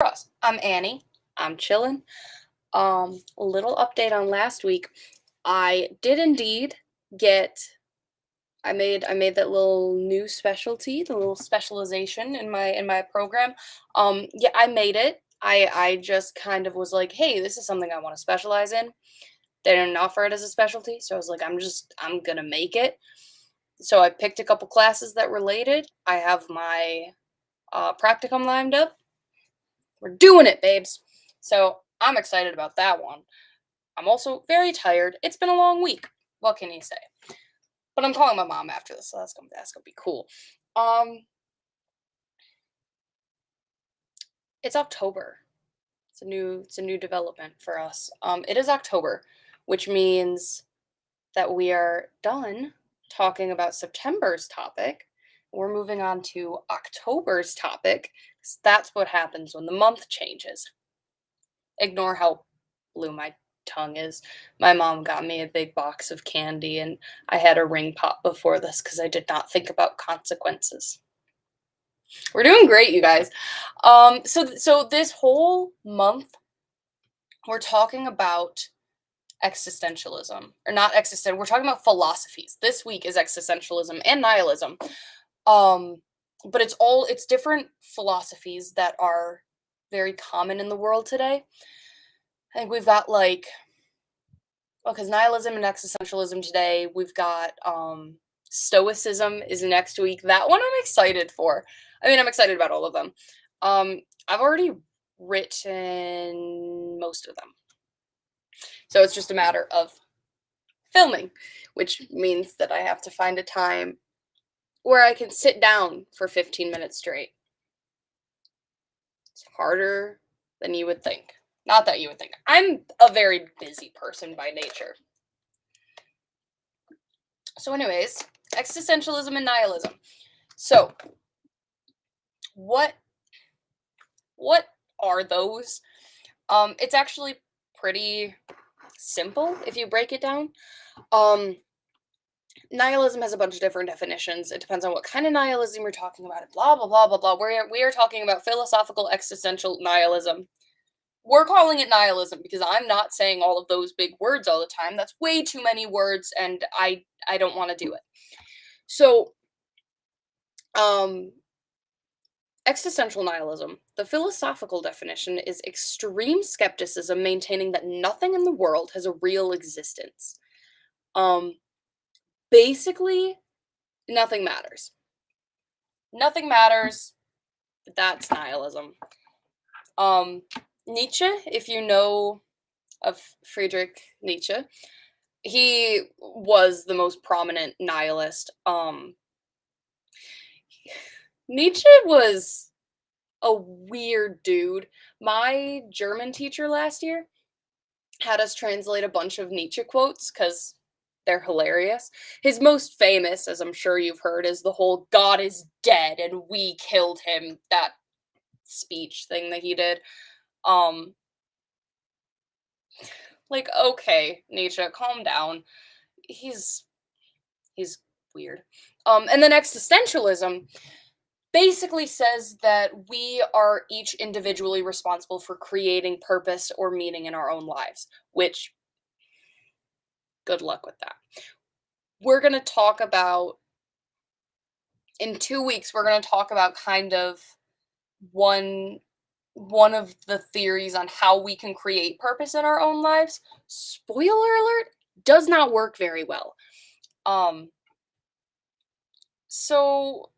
Quarrels. I'm Annie. I'm chilling. A little update on last week. I did indeed get. I made that little new specialty, the little specialization in my program. Yeah, I made it. I just kind of was like, hey, this is something I want to specialize in. They didn't offer it as a specialty, so I was like, I'm gonna make it. So I picked a couple classes that related. I have my practicum lined up. We're doing it, babes. So I'm excited about that one. I'm also very tired. It's been a long week. What can you say? But I'm calling my mom after this, so that's gonna be cool. Um, it's October. It's a new development for us. It is October, which means that we are done talking about September's topic. We're moving on to October's topic. 'Cause that's what happens when the month changes. Ignore how blue my tongue is. My mom got me a big box of candy, and I had a ring pop before this because I did not think about consequences. We're doing great, you guys. So this whole month we're talking about existentialism, or not existential. We're talking about philosophies. This week is existentialism and nihilism. Um, but it's different philosophies that are very common in the world today. I think we've got like because nihilism and existentialism today. We've got stoicism is next week. That one I'm excited for. I mean, I'm excited about all of them. I've already written most of them. So it's just a matter of filming, which means that I have to find a time where I can sit down for 15 minutes straight. It's harder than you would think. Not that you would think. I'm a very busy person by nature. So, anyways, existentialism and nihilism. So, what are those? It's actually pretty simple if you break it down. Nihilism has a bunch of different definitions. It depends on what kind of nihilism we're talking about. Blah blah blah blah blah. We are talking about philosophical existential nihilism. We're calling it nihilism because I'm not saying all of those big words all the time. That's way too many words, and I don't want to do it. So, existential nihilism. The philosophical definition is extreme skepticism, maintaining that nothing in the world has a real existence. Basically, nothing matters. Nothing matters. That's nihilism. Nietzsche, if you know of Friedrich Nietzsche, he was the most prominent nihilist. Nietzsche was a weird dude. My German teacher last year had us translate a bunch of Nietzsche quotes because they're hilarious. His most famous, as I'm sure you've heard, is the whole "God is dead and we killed him," that speech thing that he did. Um, like, okay, Nietzsche, calm down. He's he's weird. And then existentialism basically says that we are each individually responsible for creating purpose or meaning in our own lives, which good luck with that. We're going to talk about in 2 weeks we're going to talk about kind of one of the theories on how we can create purpose in our own lives. Spoiler alert, does not work very well. Um so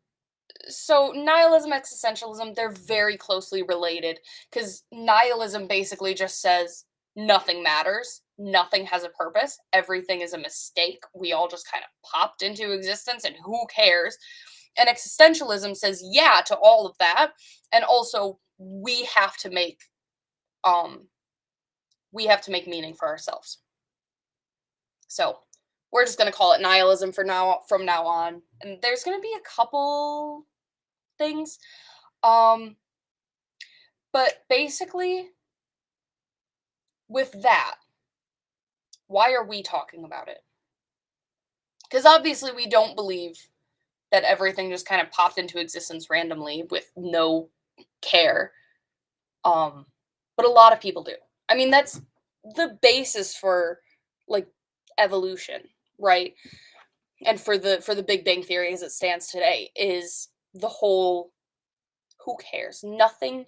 nihilism, existentialism, they're very closely related because nihilism basically just says nothing matters, nothing has a purpose, everything is a mistake, we all just kind of popped into existence and who cares. And existentialism says yeah to all of that, and also um we have to make meaning for ourselves. So we're just going to call it nihilism from now on, and there's going to be a couple things. Um, but basically, with that, why are we talking about it? Because obviously, we don't believe that everything just kind of popped into existence randomly with no care. But a lot of people do. I mean, that's the basis for like evolution, right? And for the Big Bang Theory as it stands today is the whole who cares? Nothing,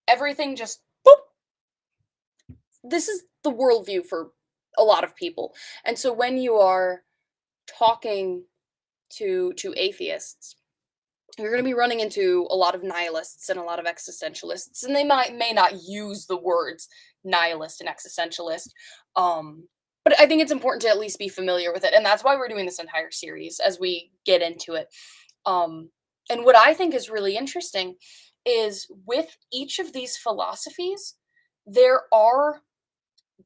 everything just boop. This is the worldview for a lot of people. And so when you are talking to atheists, you're going to be running into a lot of nihilists and a lot of existentialists, and they may not use the words nihilist and existentialist. Um, but I think it's important to at least be familiar with it, and that's why we're doing this entire series as we get into it. Um, and what I think is really interesting is with each of these philosophies, there are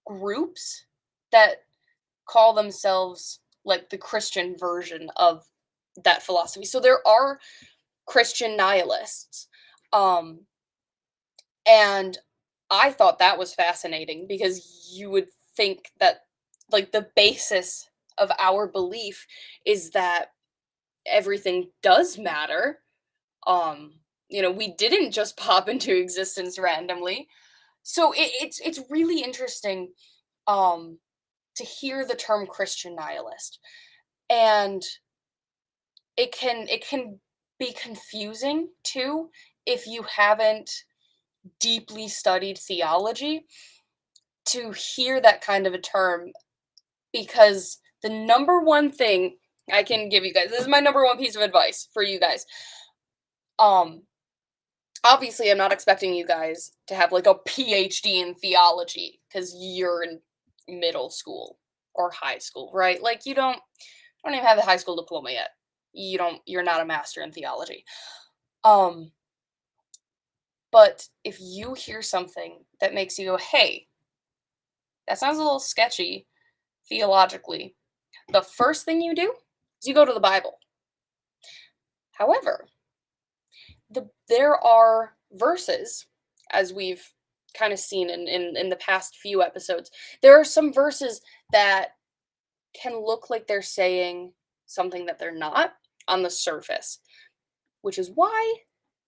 groups that call themselves like the Christian version of that philosophy. So there are Christian nihilists. Um, and I thought that was fascinating because you would think that like the basis of our belief is that everything does matter. Um, we didn't just pop into existence randomly. So it's really interesting um to hear the term Christian nihilist. And it can be confusing too if you haven't deeply studied theology to hear that kind of a term, because the number one thing I can give you guys, this is my number one piece of advice for you guys. Um Obviously I'm not expecting you guys to have like a PhD in theology cuz you're in middle school or high school, right? Like you don't even have the high school diploma yet. You're not a master in theology. Um but if you hear something that makes you go, "Hey, that sounds a little sketchy theologically," the first thing you do is you go to the Bible. However, there are verses, as we've kind of seen in the past few episodes, there are some verses that can look like they're saying something that they're not on the surface, which is why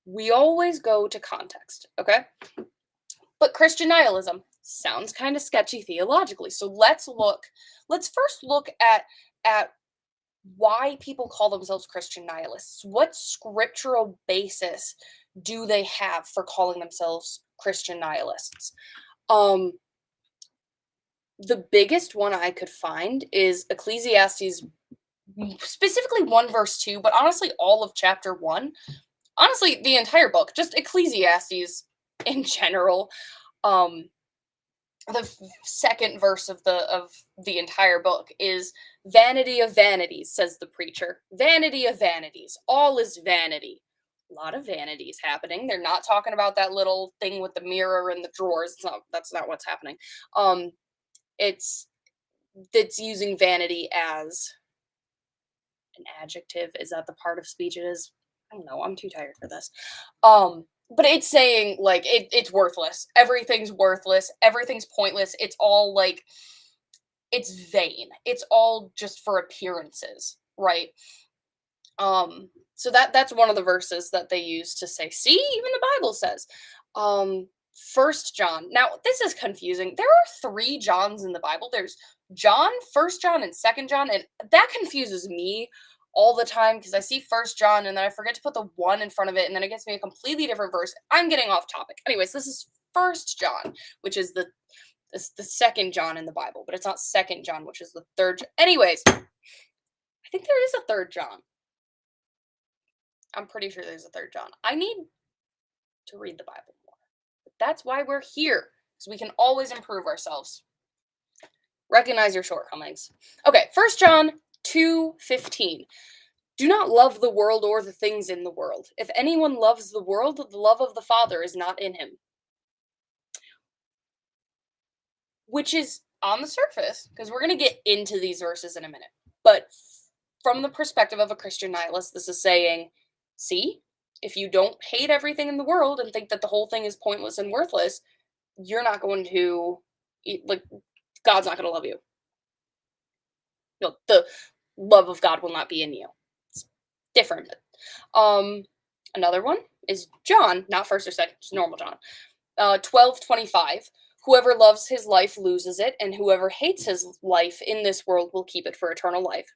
we always go to context, okay? But Christian nihilism sounds kind of sketchy theologically. So let's first look at why people call themselves Christian nihilists. What scriptural basis do they have for calling themselves Christian nihilists? Um the biggest one I could find is Ecclesiastes, specifically 1 verse 2, but honestly all of chapter 1. Honestly, the entire book, just Ecclesiastes in general. Um the second verse of the entire book is "Vanity of Vanities," says the preacher. Vanity of vanities, all is vanity. A lot of vanities happening. They're not talking about that little thing with the mirror and the drawers. That's not what's happening. um it's it's using vanity as an adjective. Is that the part of speech it is? I don't know, I'm too tired for this. But it's saying like it's worthless. Everything's worthless. Everything's pointless. It's all like it's vain. It's all just for appearances, right? So that's one of the verses that they use to say, see, even the Bible says. First John. Now, this is confusing. There are 3 Johns in the Bible. There's John, First John, and Second John, and that confuses me all the time because I see First John and then I forget to put the 1 in front of it, and then it gets me a completely different verse. I'm getting off topic. Anyways, this is First John, which is the second John in the Bible, but it's not Second John, which is the third. Anyways, I think there is a third John. I'm pretty sure there's a third John. I need to read the Bible more. But that's why we're here, because we can always improve ourselves. Recognize your shortcomings. Okay, First John 2:15. Do not love the world or the things in the world. If anyone loves the world, the love of the Father is not in him. Which is on the surface, because we're going to get into these verses in a minute. But from the perspective of a Christian nihilist, this is saying, see, if you don't hate everything in the world and think that the whole thing is pointless and worthless, you're not going to, like, God's not going to love you. No, the love of God will not be in you. It's different. Another one is John, not first or second, just normal John. 12:25. Whoever loves his life loses it, and whoever hates his life in this world will keep it for eternal life.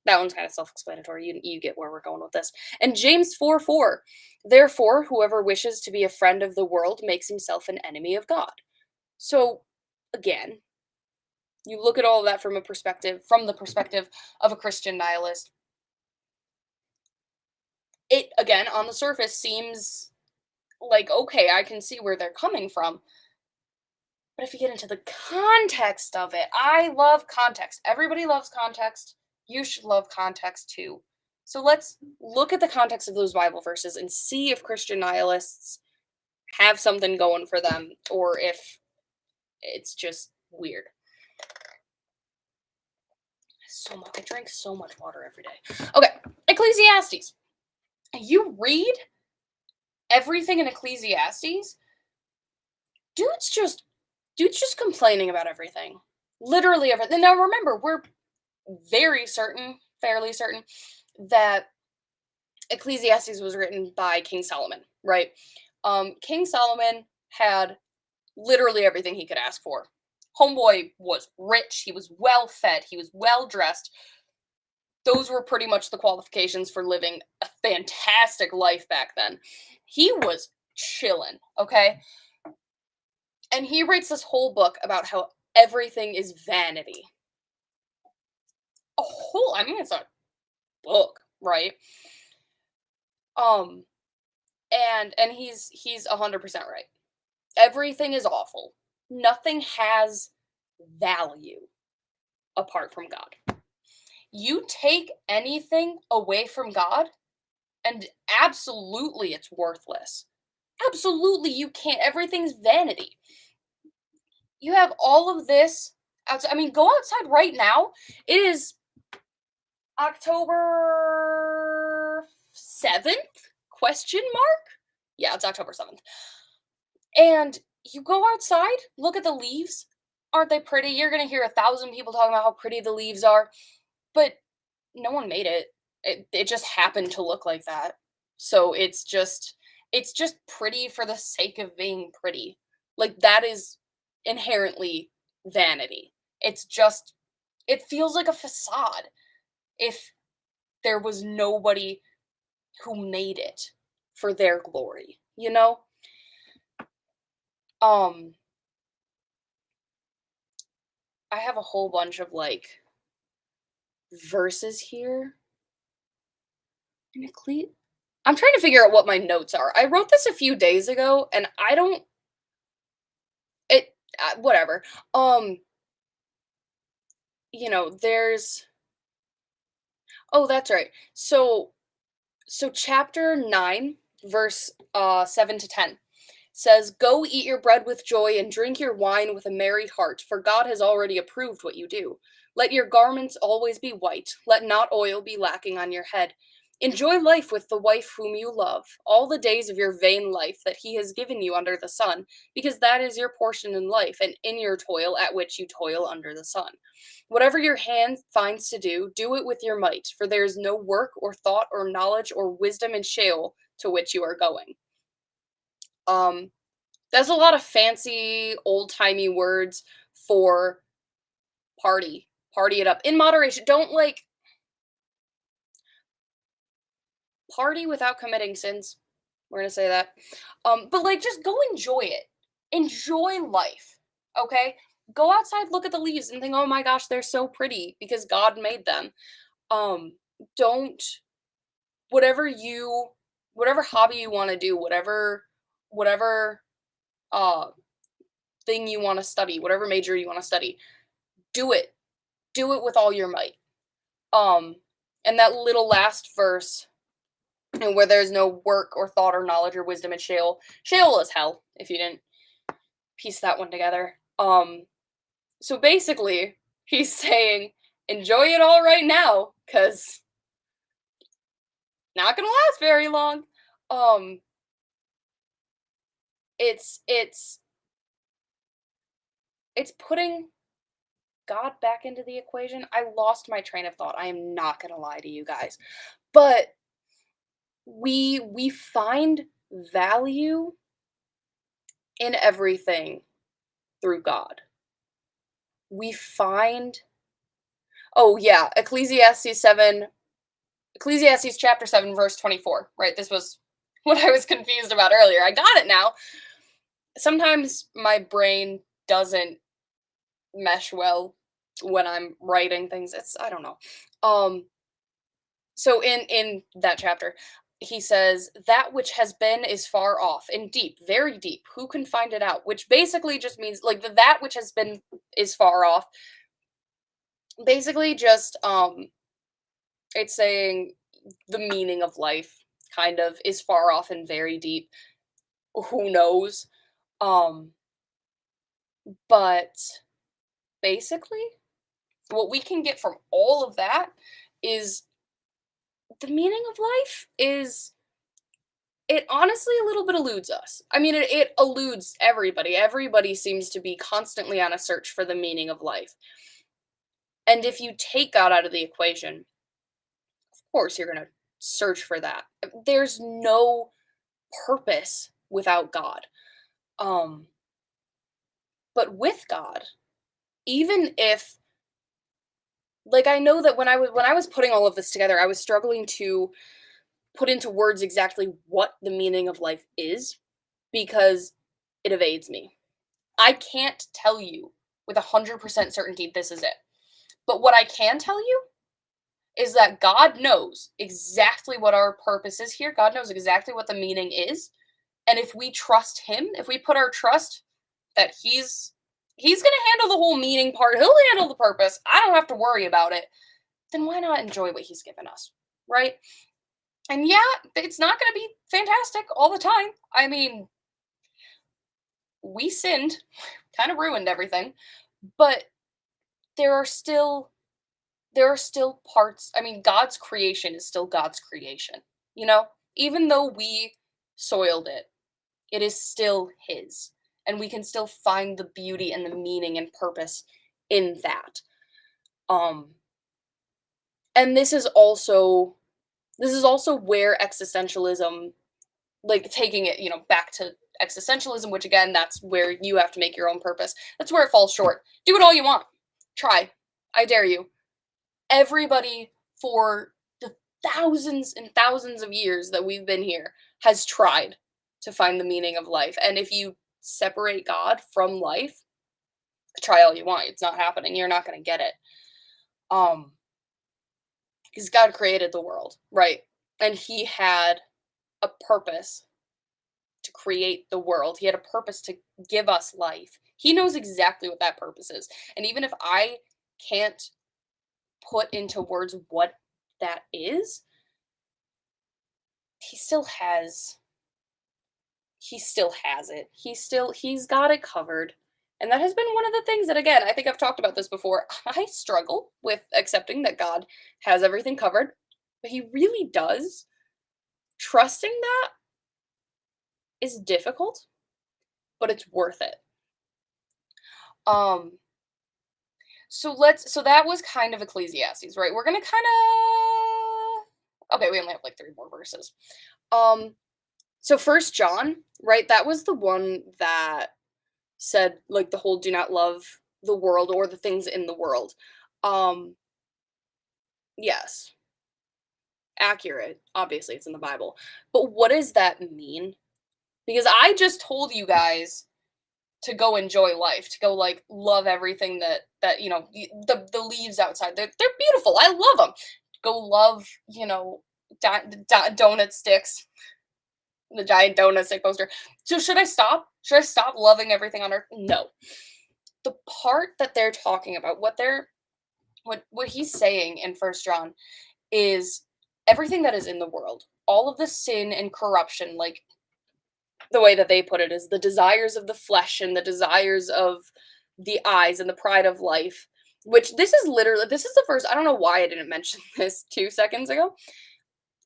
That one's kind of self-explanatory. You get where we're going with this. And James 4:4. Therefore, whoever wishes to be a friend of the world makes himself an enemy of God. So, again, you look at all of that from the perspective of a Christian nihilist. It again on the surface seems like okay, I can see where they're coming from. But if you get into the context of it, I love context. Everybody loves context. You should love context too. So let's look at the context of those Bible verses and see if Christian nihilists have something going for them or if it's just weird. I drink so much water every day. Okay, Ecclesiastes. You read everything in Ecclesiastes, dude's just dude's just complaining about everything. Literally everything. Now remember, we're fairly certain, that Ecclesiastes was written by King Solomon, right? King Solomon had literally everything he could ask for. Homeboy was rich, he was well fed, he was well dressed. Those were pretty much the qualifications for living a fantastic life back then. He was chilling, okay? And he writes this whole book about how everything is vanity. I mean, it's a book, right? Um, and he's 100% right. Everything is awful. Nothing has value apart from God. You take anything away from God, and absolutely it's worthless. Absolutely, you can't. Everything's vanity. You have all of this outside. I mean, go outside right now. It is October 7th? Question mark? Yeah, it's October 7th. And you go outside, look at the leaves. Aren't they pretty? You're going to hear 1,000 people talking about how pretty the leaves are, but no one made it. It just happened to look like that. So it's just pretty for the sake of being pretty. Like that is inherently vanity. It feels like a facade if there was nobody who made it for their glory, you know? Um I have a whole bunch of like verses here in I'm trying to figure out what my notes are. I wrote this a few days ago and I don't it whatever. Um there's oh, that's right. So chapter 9 verse 7 to 10 says, "Go eat your bread with joy and drink your wine with a merry heart, for God has already approved what you do. Let your garments always be white, let not oil be lacking on your head. Enjoy life with the wife whom you love, all the days of your vain life that he has given you under the sun, because that is your portion in life, and in your toil at which you toil under the sun. Whatever your hand finds to do, do it with your might, for there is no work or thought or knowledge or wisdom in Sheol to which you are going." Um, that's a lot of fancy, old-timey words for party. Party it up in moderation. Don't party without committing sins. We're gonna say that. But just go enjoy it. Enjoy life. Okay? Go outside, look at the leaves, and think, "Oh my gosh, they're so pretty because God made them." Um, don't whatever you whatever hobby you want to do, whatever uh thing you want to study, whatever major you want to study, do it. Do it with all your might. Um, and that little last verse, and where there's no work or thought or knowledge or wisdom in Sheol. Sheol is hell, if you didn't piece that one together. So basically, he's saying, enjoy it all right now, because not gonna last very long. Um, it's it's putting God back into the equation. I lost my train of thought. I am not gonna lie to you guys. But we find value in everything through God. We find, oh yeah, Ecclesiastes chapter 7 verse 24, right? This was what I was confused about earlier. I got it now. Sometimes my brain doesn't mesh well when I'm writing things. It's, I don't know. Um so in that chapter, he says that which has been is far off and deep, very deep. Who can find it out? Which basically just means like that which has been is far off. Basically just it's saying the meaning of life kind of is far off and very deep. Who knows? Um but basically what we can get from all of that is the meaning of life is, it honestly a little bit eludes us. I mean, it eludes everybody. Everybody seems to be constantly on a search for the meaning of life. And if you take God out of the equation, of course you're going to search for that. There's no purpose without God. Um but with God, even if, like, I know that when I was putting all of this together, I was struggling to put into words exactly what the meaning of life is because it evades me. I can't tell you with 100% certainty this is it. But what I can tell you is that God knows exactly what our purpose is here. God knows exactly what the meaning is. And if we trust him, if we put our trust that he's going to handle the whole meaning part, he'll handle the purpose. I don't have to worry about it. Then why not enjoy what he's given us, right? And yeah, it's not going to be fantastic all the time. I mean, we sinned, kind of ruined everything, but there are still parts. I mean, God's creation is still God's creation. You know, even though we soiled it, it is still his, and we can still find the beauty and the meaning and purpose in that. Um and this is also where existentialism, like taking it, back to existentialism, which again, that's where you have to make your own purpose. That's where it falls short. Do it all you want. Try. I dare you. Everybody for the thousands and thousands of years that we've been here has tried to find the meaning of life. And if you separate God from life, try all you want. It's not happening. You're not going to get it. Um because God created the world, right? And he had a purpose to create the world. He had a purpose to give us life. He knows exactly what that purpose is. And even if I can't put into words what that is, he still has it. He's got it covered. And that has been one of the things that, again, I think I've talked about this before. I struggle with accepting that God has everything covered, but he really does. Trusting that is difficult, but it's worth it. Um so that was kind of Ecclesiastes, right? We're gonna kind of, okay, we only have like three more verses. Um so First John, right? That was the one that said like the whole do not love the world or the things in the world. Um yes, accurate. Obviously it's in the Bible. But what does that mean? Because I just told you guys to go enjoy life, to go like love everything that the leaves outside. They're beautiful. I love them. Go love, donut sticks, the giant donut stick poster. So should I stop? Should I stop loving everything on earth? No. The part that they're talking about, what he's saying in First John is everything that is in the world, all of the sin and corruption, like the way that they put it is the desires of the flesh and the desires of the eyes and the pride of life, which this is the verse. I don't know why I didn't mention this 2 seconds ago.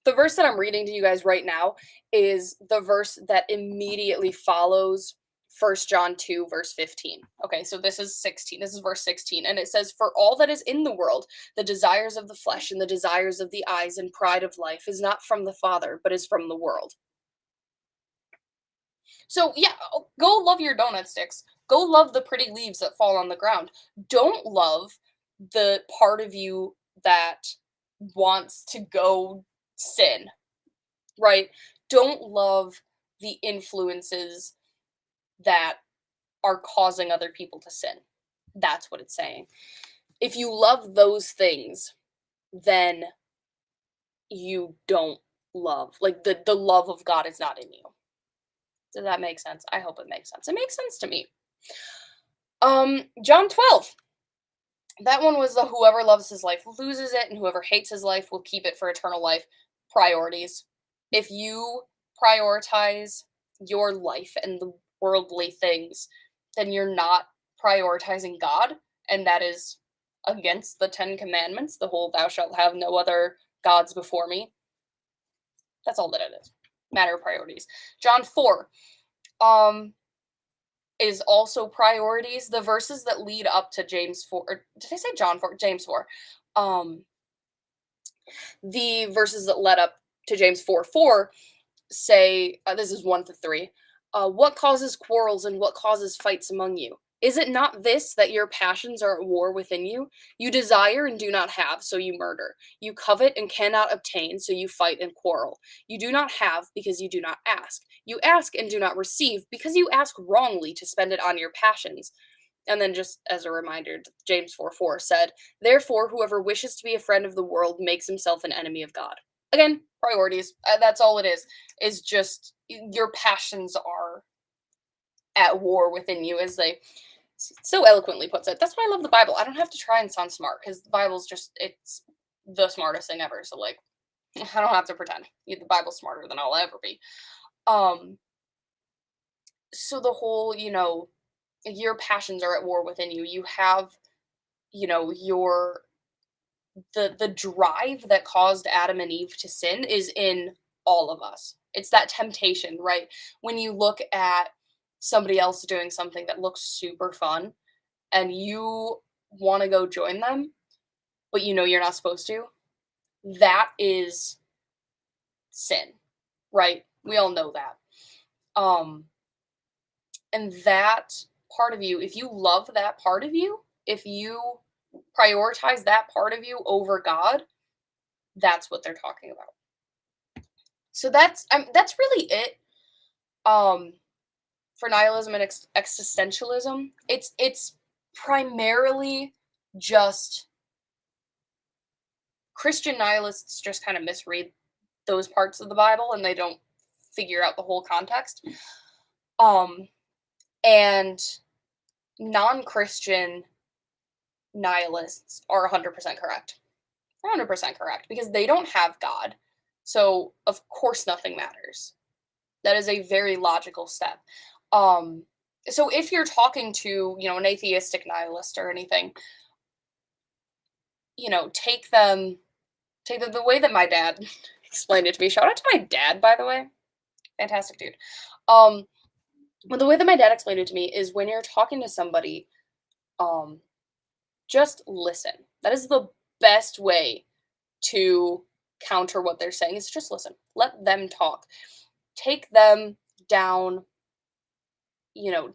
The verse that I'm reading to you guys right now is the verse that immediately follows First John 2 verse 15. Okay, so this is 16. This is verse 16, and it says, for all that is in the world, the desires of the flesh and the desires of the eyes and pride of life is not from the Father, but is from the world. So yeah, go love your donut sticks. Go love the pretty leaves that fall on the ground. Don't love the part of you that wants to go sin, right? Don't love the influences that are causing other people to sin. That's what it's saying. If you love those things, then you don't love, like the love of God is not in you. Does that make sense? I hope it makes sense. It makes sense to me. John 12. That one was the whoever loves his life loses it, and whoever hates his life will keep it for eternal life. Priorities. If you prioritize your life and the worldly things, then you're not prioritizing God, and that is against the Ten Commandments, the whole thou shalt have no other gods before me. That's all that it is. Matter of priorities. John 4. Is also priorities. The verses that lead up to James 4, or did I say John 4? James 4. The verses that led up to James 4 say, this is 1 to 3. What causes quarrels and what causes fights among you? Is it not this, that your passions are at war within you? You desire and do not have, so you murder. You covet and cannot obtain, so you fight and quarrel. You do not have because you do not ask. You ask and do not receive because you ask wrongly to spend it on your passions. And then, just as a reminder, James 4 said, therefore, whoever wishes to be a friend of the world makes himself an enemy of God. Again, priorities. That's all it is just your passions are at war within you, as they so eloquently puts it. That's why I love the Bible. I don't have to try and sound smart, because the Bible's just, it's the smartest thing ever. So, like, I don't have to pretend. The Bible's smarter than I'll ever be. So the whole, your passions are at war within you. You have, your the drive that caused Adam and Eve to sin is in all of us. It's that temptation, right? When you look at somebody else doing something that looks super fun and you want to go join them, but you know you're not supposed to, that is sin, right? We all know that. And that part of you, if you love that part of you, if you prioritize that part of you over God, that's what they're talking about. So that's really it. For nihilism and existentialism, it's primarily just Christian nihilists just kind of misread those parts of the Bible and they don't figure out the whole context. And non-Christian nihilists are 100% correct. 100% correct, because they don't have God. So, of course, nothing matters. That is a very logical step. So if you're talking to, an atheistic nihilist or anything, take them the way that my dad explained it to me. Shout out to my dad, by the way. Fantastic dude. Well, the way that my dad explained it to me is when you're talking to somebody, just listen. That is the best way to counter what they're saying, is just listen. Let them talk. Take them down,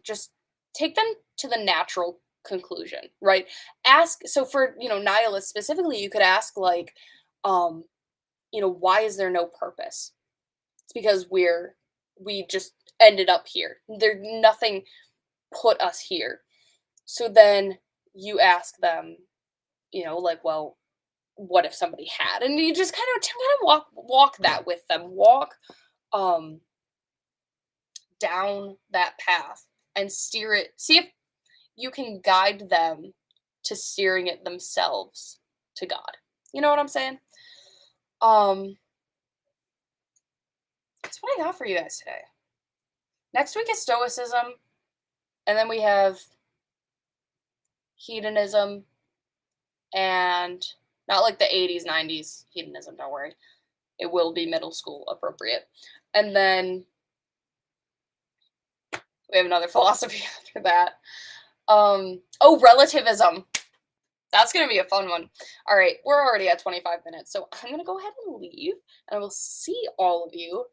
just take them to the natural conclusion, right? Ask, so for, nihilists specifically, you could ask like, why is there no purpose? It's because we just ended up here. There's nothing put us here. So then you ask them, like, well, what if somebody had? And you just kind of walk that with them. Walk down that path and steer it. See if you can guide them to steering it themselves to God. You know what I'm saying? That's what I got for you guys today. Next week is Stoicism, and then we have hedonism, and not like the 80s, 90s hedonism, don't worry. It will be middle school appropriate. And then we have another philosophy after that. Relativism. That's going to be a fun one. All right, we're already at 25 minutes, so I'm going to go ahead and leave, and I will see all of you